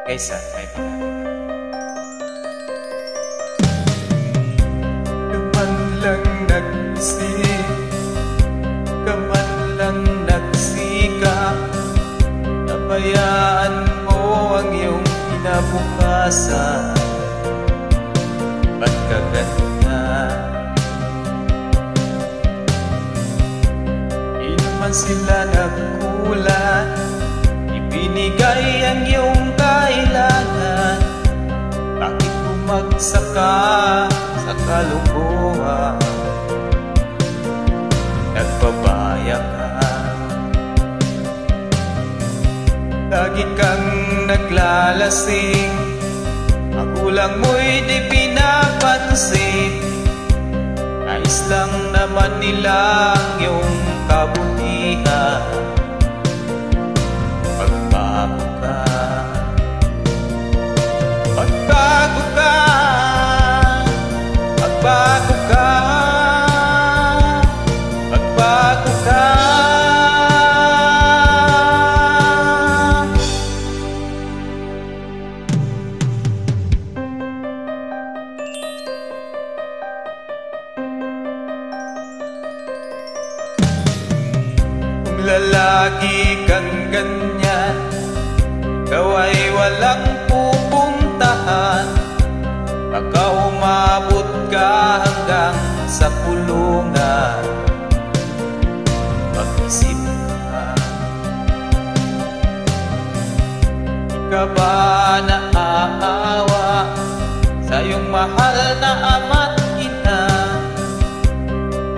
kaysa kay kaman lang nag-isip, kaman lang nagsikap, nabayaan mo ang iyong kinabukasan. Ba't ka ganyan? Di naman sila nagkulat, ibinigay ang iyong kailangan. Bakit bumagsak ka sa kalukuhan? Nagpabaya ka, lagi kang naglalasing, magulang mo'y di pinapansin. Nais lang naman nila ang iyong kabutihan. Pagbago ka, pagbago ka, pagbago ka, pagbago ka. Lalagi kang ganyan, ikaw ay walang pupuntahan. Baka umabot ka hanggang sa kulungan. Mag-isip ka, di ka ba naaawa sa iyong mahal na ama't ina?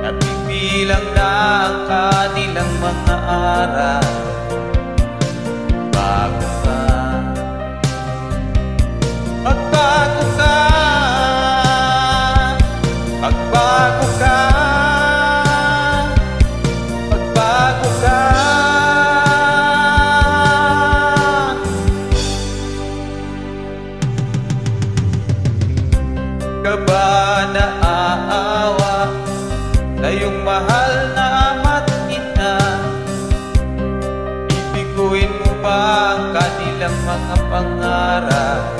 Nabibilang na ang kanilang mga aral. Bago ka, magbago ka, magbago ka, magbago ka. Ka ba naaawa sa iyong mahal na ama't ina? Ibiguin mo ba ang kanilang mga pangarap?